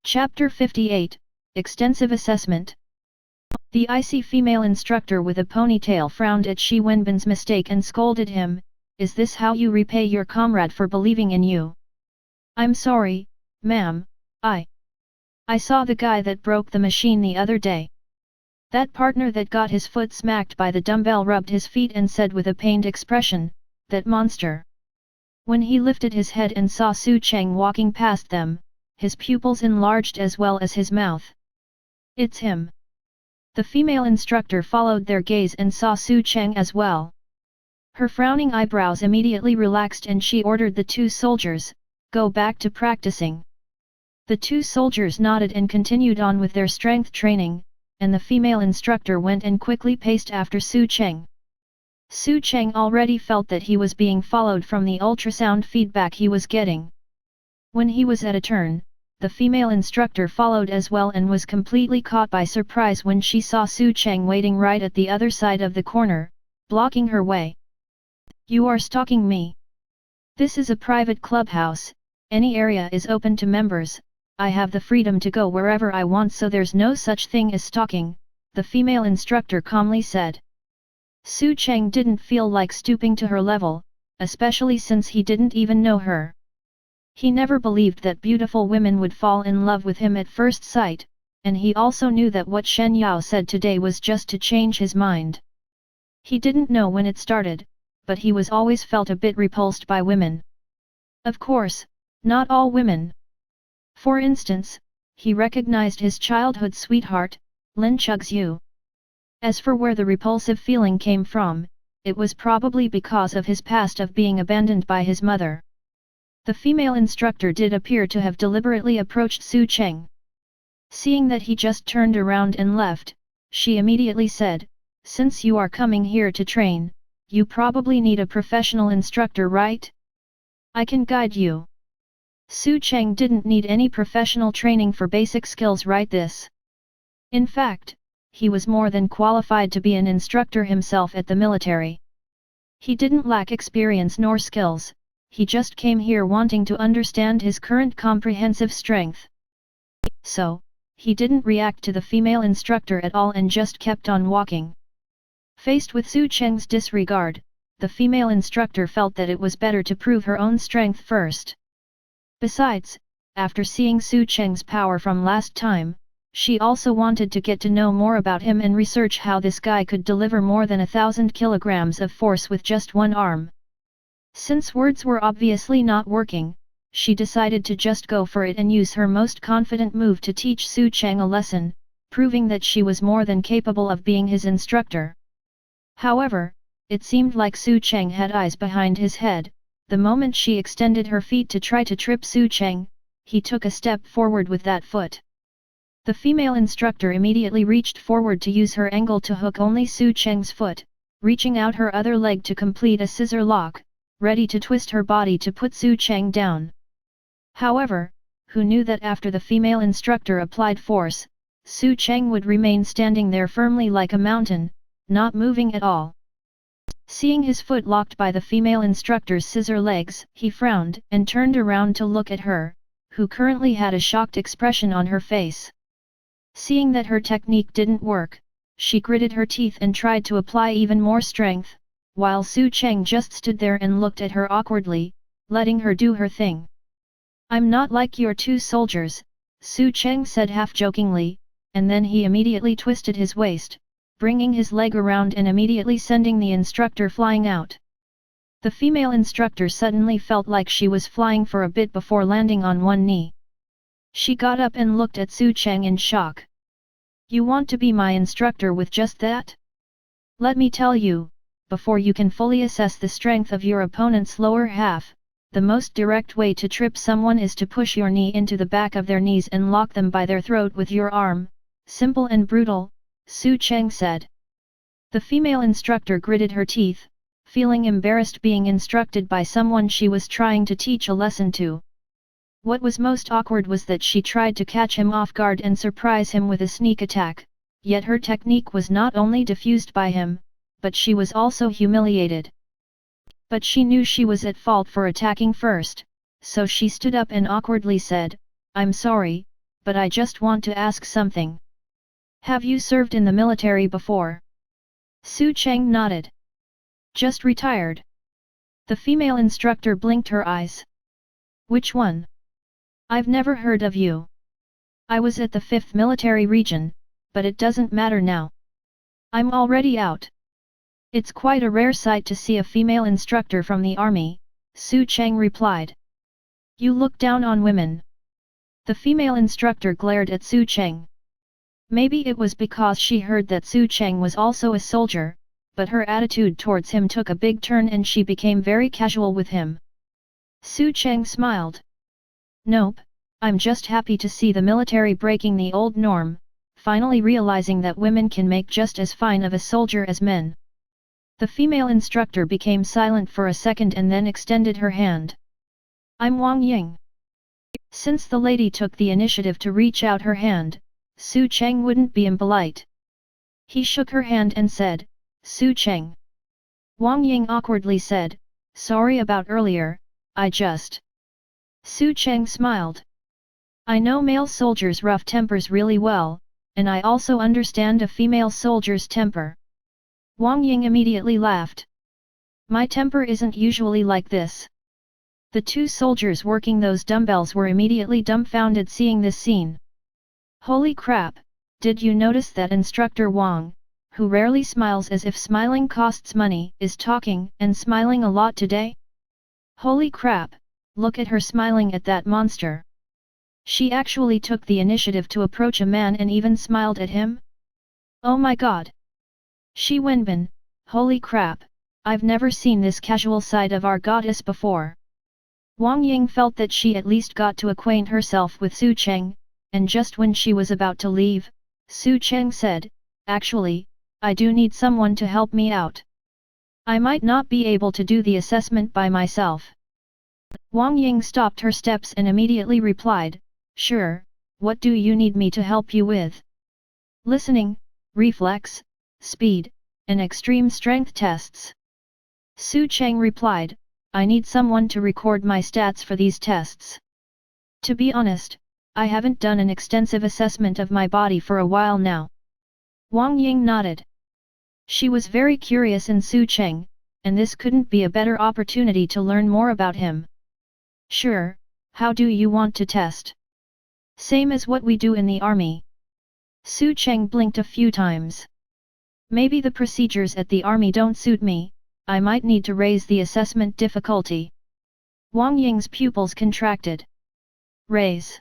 Chapter 58, Extensive Assessment. The icy female instructor with a ponytail frowned at Shi Wenbin's mistake and scolded him, "Is this how you repay your comrade for believing in you?" "I'm sorry, ma'am, I saw the guy that broke the machine the other day." That partner that got his foot smacked by the dumbbell rubbed his feet and said with a pained expression, "That monster." When he lifted his head and saw Su Cheng walking past them, his pupils enlarged as well as his mouth. "It's him." The female instructor followed their gaze and saw Su Cheng as well. Her frowning eyebrows immediately relaxed and she ordered the two soldiers, "Go back to practicing." The two soldiers nodded and continued on with their strength training, and the female instructor went and quickly paced after Su Cheng. Su Cheng already felt that he was being followed from the ultrasound feedback he was getting. When he was at a turn, the female instructor followed as well and was completely caught by surprise when she saw Su Cheng waiting right at the other side of the corner, blocking her way. "You are stalking me. This is a private clubhouse, any area is open to members, I have the freedom to go wherever I want, so there's no such thing as stalking," the female instructor calmly said. Su Cheng didn't feel like stooping to her level, especially since he didn't even know her. He never believed that beautiful women would fall in love with him at first sight, and he also knew that what Shen Yao said today was just to change his mind. He didn't know when it started, but he was always felt a bit repulsed by women. Of course, not all women. For instance, he recognized his childhood sweetheart, Lin Chugxiu. As for where the repulsive feeling came from, it was probably because of his past of being abandoned by his mother. The female instructor did appear to have deliberately approached Su Cheng. Seeing that he just turned around and left, she immediately said, "Since you are coming here to train, you probably need a professional instructor, right? I can guide you." Su Cheng didn't need any professional training for basic skills right this. In fact, he was more than qualified to be an instructor himself at the military. He didn't lack experience nor skills, he just came here wanting to understand his current comprehensive strength. So, he didn't react to the female instructor at all and just kept on walking. Faced with Su Cheng's disregard, the female instructor felt that it was better to prove her own strength first. Besides, after seeing Su Cheng's power from last time, she also wanted to get to know more about him and research how this guy could deliver more than 1,000 kilograms of force with just one arm. Since words were obviously not working, she decided to just go for it and use her most confident move to teach Su Cheng a lesson, proving that she was more than capable of being his instructor. However, it seemed like Su Cheng had eyes behind his head. The moment she extended her feet to try to trip Su Cheng, he took a step forward with that foot. The female instructor immediately reached forward to use her angle to hook only Su Cheng's foot, reaching out her other leg to complete a scissor lock, ready to twist her body to put Su Cheng down. However, who knew that after the female instructor applied force, Su Cheng would remain standing there firmly like a mountain, not moving at all. Seeing his foot locked by the female instructor's scissor legs, he frowned and turned around to look at her, who currently had a shocked expression on her face. Seeing that her technique didn't work, she gritted her teeth and tried to apply even more strength, while Su Cheng just stood there and looked at her awkwardly, letting her do her thing. "I'm not like your two soldiers," Su Cheng said half-jokingly, and then he immediately twisted his waist, bringing his leg around and immediately sending the instructor flying out. The female instructor suddenly felt like she was flying for a bit before landing on one knee. She got up and looked at Su Cheng in shock. "You want to be my instructor with just that? Let me tell you, before you can fully assess the strength of your opponent's lower half, the most direct way to trip someone is to push your knee into the back of their knees and lock them by their throat with your arm. Simple and brutal," Su Cheng said. The female instructor gritted her teeth, feeling embarrassed being instructed by someone she was trying to teach a lesson to. What was most awkward was that she tried to catch him off guard and surprise him with a sneak attack, yet her technique was not only diffused by him, but she was also humiliated. But she knew she was at fault for attacking first, so she stood up and awkwardly said, "I'm sorry, but I just want to ask something. Have you served in the military before? Su Cheng nodded. Just retired. The female instructor blinked her eyes. Which one? I've never heard of you. I was at the 5th Military Region, but it doesn't matter now. I'm already out. It's quite a rare sight to see a female instructor from the army, Su Cheng replied. You look down on women. The female instructor glared at Su Cheng. Maybe it was because she heard that Su Cheng was also a soldier, but her attitude towards him took a big turn and she became very casual with him. Su Cheng smiled. Nope, I'm just happy to see the military breaking the old norm, finally realizing that women can make just as fine of a soldier as men. The female instructor became silent for a second and then extended her hand. I'm Wang Ying. Since the lady took the initiative to reach out her hand, Su Cheng wouldn't be impolite. He shook her hand and said, Su Cheng. Wang Ying awkwardly said, sorry about earlier, I just... Su Cheng smiled. I know male soldiers' rough tempers really well, and I also understand a female soldier's temper. Wang Ying immediately laughed. My temper isn't usually like this. The two soldiers working those dumbbells were immediately dumbfounded seeing this scene. Holy crap, did you notice that Instructor Wang, who rarely smiles as if smiling costs money, is talking and smiling a lot today? Holy crap, look at her smiling at that monster. She actually took the initiative to approach a man and even smiled at him? Oh my god! Shi Wenbin, holy crap, I've never seen this casual side of our goddess before. Wang Ying felt that she at least got to acquaint herself with Su Cheng, and just when she was about to leave, Su Cheng said, actually, I do need someone to help me out. I might not be able to do the assessment by myself. Wang Ying stopped her steps and immediately replied, sure, what do you need me to help you with? Listening, reflex, speed, and extreme strength tests. Su Cheng replied, I need someone to record my stats for these tests. To be honest, I haven't done an extensive assessment of my body for a while now. Wang Ying nodded. She was very curious in Su Cheng, and this couldn't be a better opportunity to learn more about him. Sure, how do you want to test? Same as what we do in the army. Su Cheng blinked a few times. Maybe the procedures at the army don't suit me, I might need to raise the assessment difficulty. Wang Ying's pupils contracted. Raise.